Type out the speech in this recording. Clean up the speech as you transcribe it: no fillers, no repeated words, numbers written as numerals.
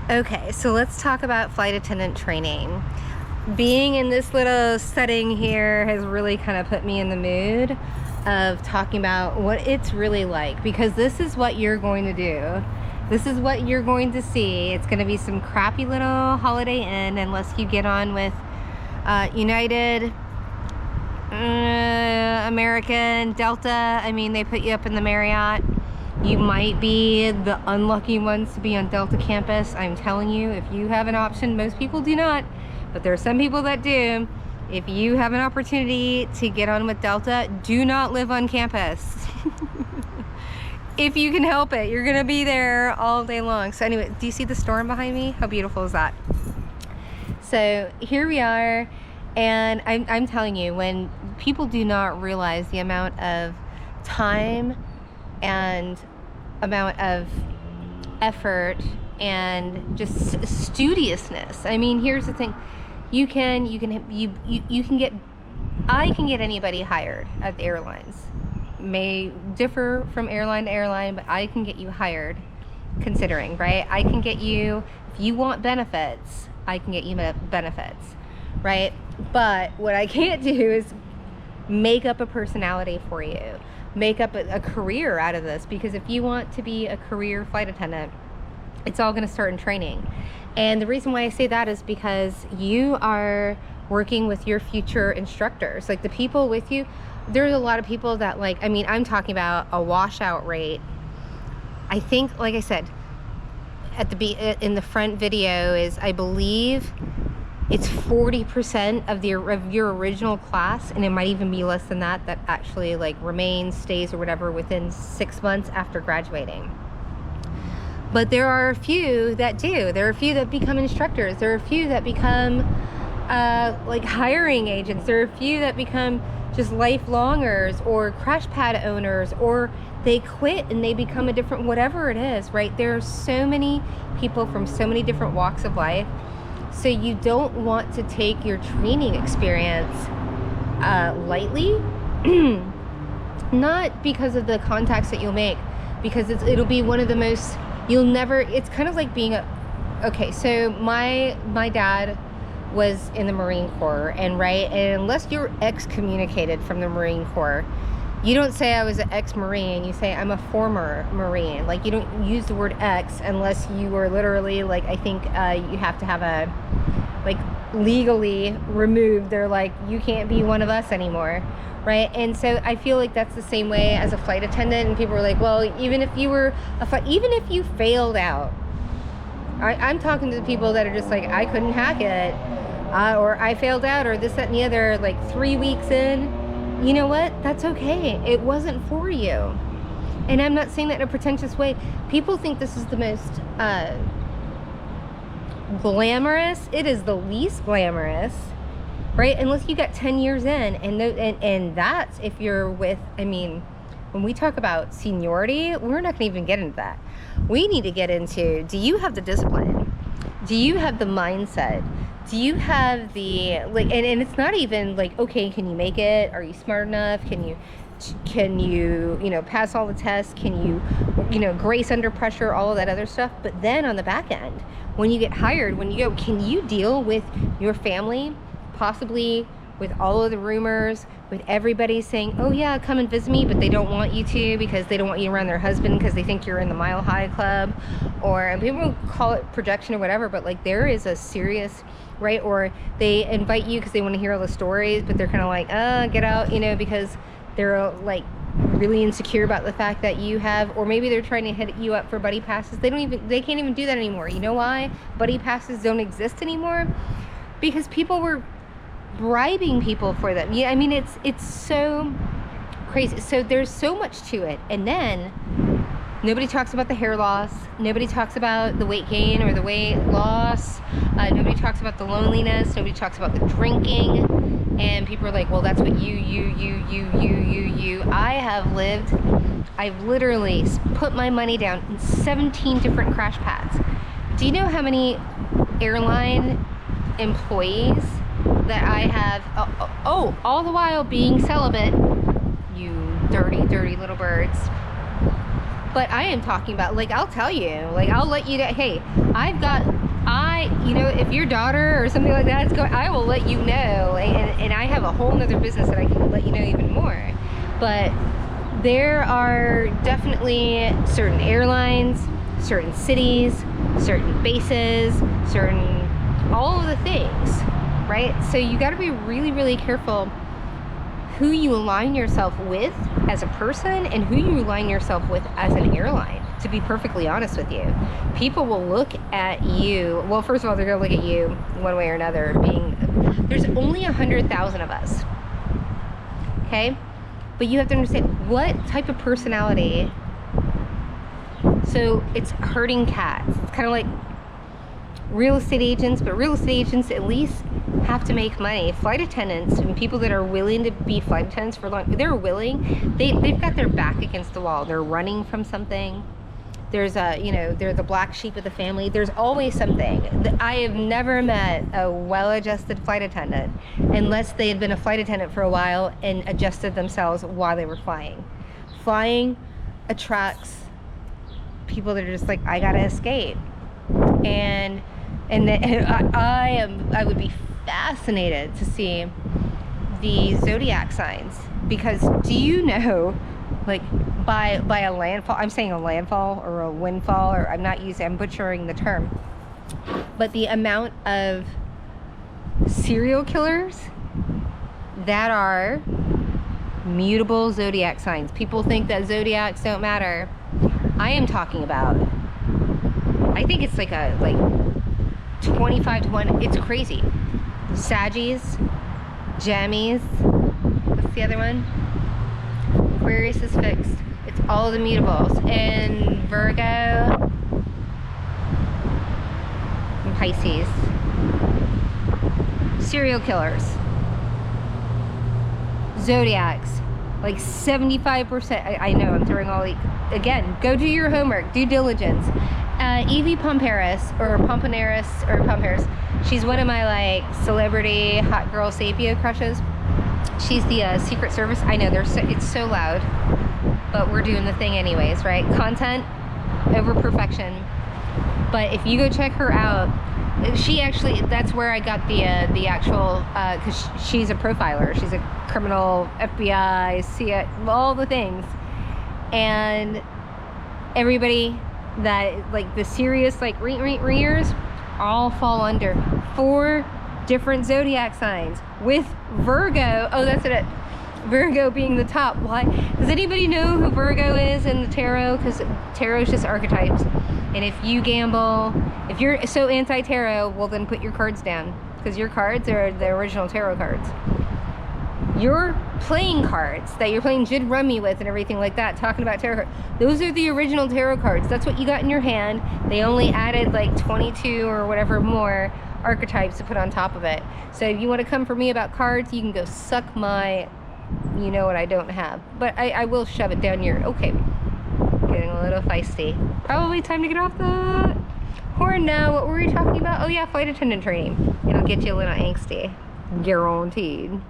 Okay, so let's talk about flight attendant training. Being in this little setting here has really kind of put me in the mood of talking about what it's really like, because this is what you're going to do. This is what you're going to see. It's going to be some crappy little Holiday Inn unless you get on with United, American, Delta. I mean, they put you up in the Marriott. You might be the unlucky ones to be on Delta campus. I'm telling you, if you have an option, most people do not, but there are some people that do. If you have an opportunity to get on with Delta, do not live on campus. If you can help it, you're gonna be there all day long. So anyway, do you see the storm behind me? How beautiful is that? So here we are, and I'm telling you, when people do not realize the amount of time and amount of effort and just studiousness. I mean, here's the thing. I can get anybody hired at the airlines. May differ from airline to airline, but I can get you hired, considering, right? I can get you, if you want benefits, I can get you benefits, right? But what I can't do is make up a personality for you, make up a career out of this, because if you want to be a career flight attendant, it's all going to start in training. And the reason why I say that is because you are working with your future instructors, like the people with you. There's a lot of people that, like, I mean, I'm talking about a washout rate. I think, like I said, in the front video is, I believe it's 40% of your original class, and it might even be less than that, that actually like remains, stays, or whatever within 6 months after graduating. But there are a few that do. There are a few that become instructors. There are a few that become like hiring agents. There are a few that become just lifelongers or crash pad owners, or they quit and they become a different, whatever it is, right? There are so many people from so many different walks of life. So you don't want to take your training experience lightly, not because of the contacts that you'll make, because it'll be one of the most, it's kind of like being okay, so my dad was in the Marine Corps, and unless you're excommunicated from the Marine Corps, you don't say I was an ex-Marine, you say I'm a former Marine. Like, you don't use the word ex unless you are literally, like, I think you have to have a, like, legally removed. They're like, you can't be one of us anymore, right? And so I feel like that's the same way as a flight attendant, and people are like, well, even if you were even if you failed out, I'm talking to the people that are just like, I couldn't hack it, or I failed out, or this, that, and the other, like 3 weeks in. You know what? That's okay. It wasn't for you. And I'm not saying that in a pretentious way. People think this is the most glamorous. It is the least glamorous, right? Unless you got 10 years in. And that's if you're with, I mean, when we talk about seniority, we're not going to even get into that. We need to get into, do you have the discipline? Do you have the mindset? Do you have the, like, and it's not even like, okay, can you make it? Are you smart enough? Can you pass all the tests? Can you grace under pressure, all of that other stuff? But then on the back end, when you get hired, when you go, can you deal with your family, possibly with all of the rumors, with everybody saying, oh yeah, come and visit me, but they don't want you to because they don't want you around their husband because they think you're in the Mile High Club, and people call it projection or whatever, but like there is a serious, right? Or they invite you because they want to hear all the stories, but they're kind of like, get out, because they're like really insecure about the fact that you have, or maybe they're trying to hit you up for buddy passes. They can't even do that anymore. You know why? Buddy passes don't exist anymore? Because people were bribing people for them. Yeah, I mean, it's so crazy. So there's so much to it. And then nobody talks about the hair loss. Nobody talks about the weight gain or the weight loss. Nobody talks about the loneliness. Nobody talks about the drinking. And people are like, well, that's what you. I've literally put my money down in 17 different crash pads. Do you know how many airline employees that I have, all the while being celibate, you dirty, dirty little birds. But I am talking about, like, I'll tell you, like, I'll let you know, hey, you know, if your daughter or something like that is going, I will let you know, and I have a whole nother business that I can let you know even more. But there are definitely certain airlines, certain cities, certain bases, all of the things, right? So you got to be really, really careful who you align yourself with as a person and who you align yourself with as an airline, to be perfectly honest with you. People will look at you, well, first of all, they're gonna look at you one way or another, there's only 100,000 of us, okay? But you have to understand what type of personality. So it's herding cats. It's kind of like real estate agents, but real estate agents at least have to make money. Flight attendants and people that are willing to be flight attendants for long, they're willing, they've got their back against the wall. They're running from something. There's you know, they're the black sheep of the family. There's always something. I have never met a well-adjusted flight attendant unless they had been a flight attendant for a while and adjusted themselves while they were flying. Flying attracts people that are just like, I gotta escape. And I would be fascinated to see the zodiac signs, because do you know, like, by a landfall, I'm saying a landfall or a windfall, or I'm butchering the term, but the amount of serial killers that are mutable zodiac signs. People think that zodiacs don't matter. I am talking about, I think it's like 25 to 1. It's crazy. Saggies, Jammies, what's the other one? Aquarius is fixed. It's all of the mutables. And Virgo and Pisces. Serial killers. Zodiacs. Like 75%. I know I'm throwing all the, again, go do your homework, due diligence. Evie Pomperis, she's one of my, like, celebrity hot girl Sapio crushes. She's the Secret Service. I know it's so loud, but we're doing the thing anyways, right? Content over perfection. But if you go check her out, she actually, that's where I got the actual, because she's a profiler. She's a criminal, FBI, CIA, all the things. And everybody that, like, the serious, like, rears all fall under 4 different zodiac signs, with Virgo, oh, that's it, Virgo being the top. Why? Does anybody know who Virgo is in the tarot? Because tarot is just archetypes. And if you gamble, if you're so anti-tarot, well, then put your cards down, because your cards are the original tarot cards. Your playing cards that you're playing Jid Rummy with and everything like that, talking about tarot cards, those are the original tarot cards. That's what you got in your hand. They only added like 22 or whatever more archetypes to put on top of it. So if you want to come for me about cards, you can go suck my, you know what I don't have. But I will shove it down your, okay, getting a little feisty. Probably time to get off the horn now. What were we talking about? Oh yeah, flight attendant training. It'll get you a little angsty. Guaranteed.